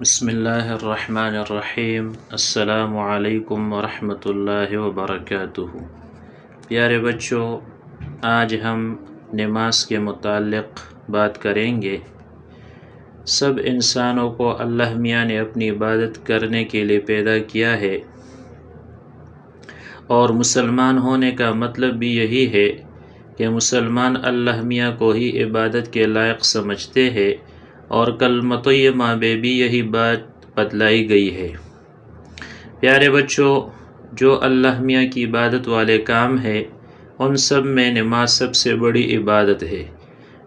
بسم اللہ الرحمن الرحیم۔ السلام علیکم ورحمۃ اللہ وبرکاتہ۔ پیارے بچوں، آج ہم نماز کے متعلق بات کریں گے۔ سب انسانوں کو اللہ میاں نے اپنی عبادت کرنے کے لیے پیدا کیا ہے، اور مسلمان ہونے کا مطلب بھی یہی ہے کہ مسلمان اللہ میاں کو ہی عبادت کے لائق سمجھتے ہیں، اور کلمہ طیبہ میں بھی یہی بات بتلائی گئی ہے۔ پیارے بچوں، جو اللہ میاں کی عبادت والے کام ہیں ان سب میں نماز سب سے بڑی عبادت ہے۔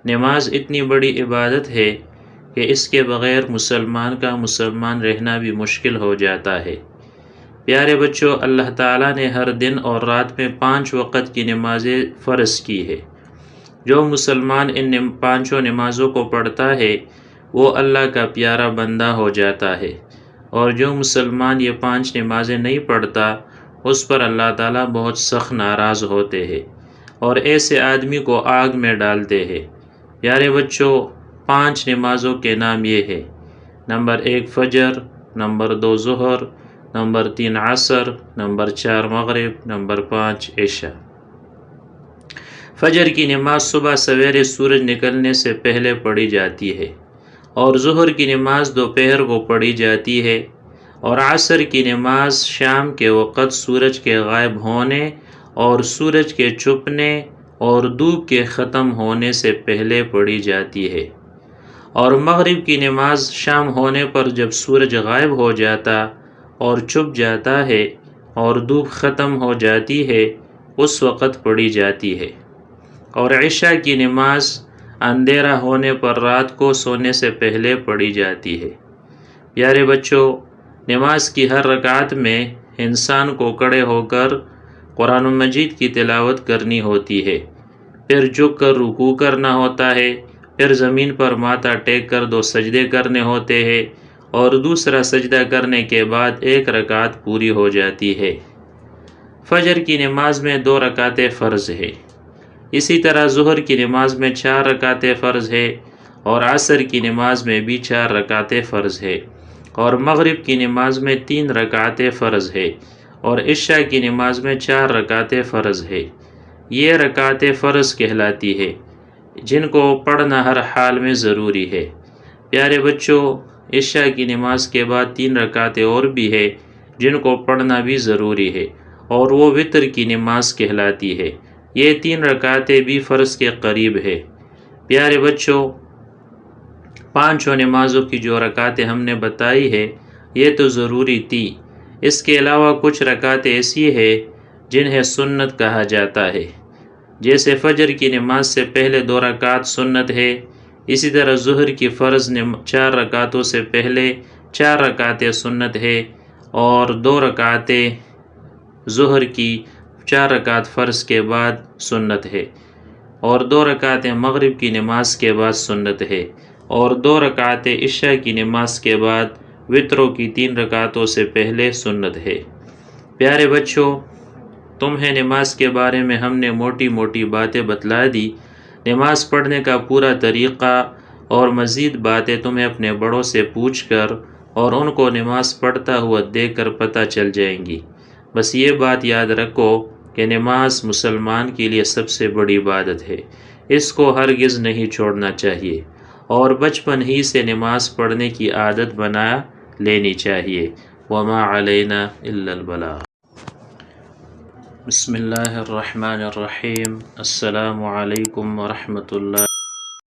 نماز اتنی بڑی عبادت ہے کہ اس کے بغیر مسلمان کا مسلمان رہنا بھی مشکل ہو جاتا ہے۔ پیارے بچوں، اللہ تعالیٰ نے ہر دن اور رات میں 5 وقت کی نمازیں فرض کی ہے۔ جو مسلمان ان 5 نمازوں کو پڑھتا ہے وہ اللہ کا پیارا بندہ ہو جاتا ہے، اور جو مسلمان یہ 5 نمازیں نہیں پڑھتا اس پر اللہ تعالیٰ بہت سخت ناراض ہوتے ہیں، اور ایسے آدمی کو آگ میں ڈالتے ہیں۔ پیارے بچوں، 5 نمازوں کے نام یہ ہے: نمبر 1 فجر، نمبر 2 ظہر، نمبر 3 عصر، نمبر 4 مغرب، نمبر 5 عشاء۔ فجر کی نماز صبح سویرے سورج نکلنے سے پہلے پڑھی جاتی ہے، اور ظہر کی نماز دوپہر کو پڑھی جاتی ہے، اور عصر کی نماز شام کے وقت سورج کے غائب ہونے اور سورج کے چھپنے اور دھوپ کے ختم ہونے سے پہلے پڑھی جاتی ہے، اور مغرب کی نماز شام ہونے پر جب سورج غائب ہو جاتا اور چھپ جاتا ہے اور دھوپ ختم ہو جاتی ہے اس وقت پڑھی جاتی ہے، اور عشاء کی نماز اندھیرا ہونے پر رات کو سونے سے پہلے پڑھی جاتی ہے۔ پیارے بچوں، نماز کی ہر رکعت میں انسان کو کھڑے ہو کر قرآن مجید کی تلاوت کرنی ہوتی ہے، پھر جھک کر رکوع کرنا ہوتا ہے، پھر زمین پر ماتھا ٹیک کر 2 سجدے کرنے ہوتے ہیں، اور دوسرا سجدہ کرنے کے بعد 1 رکعت پوری ہو جاتی ہے۔ فجر کی نماز میں 2 رکعتیں فرض ہے۔ اسی طرح ظہر کی نماز میں 4 رکعتیں فرض ہے، اور عصر کی نماز میں بھی 4 رکعتیں فرض ہے، اور مغرب کی نماز میں 3 رکعتیں فرض ہے، اور عشاء کی نماز میں 4 رکعتیں فرض ہے۔ یہ رکعتیں فرض کہلاتی ہے جن کو پڑھنا ہر حال میں ضروری ہے۔ پیارے بچوں، عشاء کی نماز کے بعد 3 رکعتیں اور بھی ہے جن کو پڑھنا بھی ضروری ہے، اور وہ وتر کی نماز کہلاتی ہے۔ یہ 3 رکعتیں بھی فرض کے قریب ہے۔ پیارے بچوں، 5 نمازوں کی جو رکعتیں ہم نے بتائی ہے یہ تو ضروری تھی، اس کے علاوہ کچھ رکعتیں ایسی ہے جنہیں سنت کہا جاتا ہے، جیسے فجر کی نماز سے پہلے 2 رکعت سنت ہے۔ اسی طرح ظہر کی فرض 4 رکعتوں سے پہلے 4 رکعتیں سنت ہے، اور 2 رکعتیں ظہر کی 4 رکعت فرض کے بعد سنت ہے، اور 2 رکعتیں مغرب کی نماز کے بعد سنت ہے، اور 2 رکعتیں عشاء کی نماز کے بعد وتروں کی 3 رکعتوں سے پہلے سنت ہے۔ پیارے بچوں، تمہیں نماز کے بارے میں ہم نے موٹی موٹی باتیں بتلا دی۔ نماز پڑھنے کا پورا طریقہ اور مزید باتیں تمہیں اپنے بڑوں سے پوچھ کر اور ان کو نماز پڑھتا ہوا دیکھ کر پتہ چل جائیں گی۔ بس یہ بات یاد رکھو کہ نماز مسلمان کے لیے سب سے بڑی عبادت ہے، اس کو ہرگز نہیں چھوڑنا چاہیے، اور بچپن ہی سے نماز پڑھنے کی عادت بنا لینی چاہیے۔ وما علینا الا البلاغ۔ بسم اللہ الرحمن الرحیم۔ السلام علیکم ورحمۃ اللہ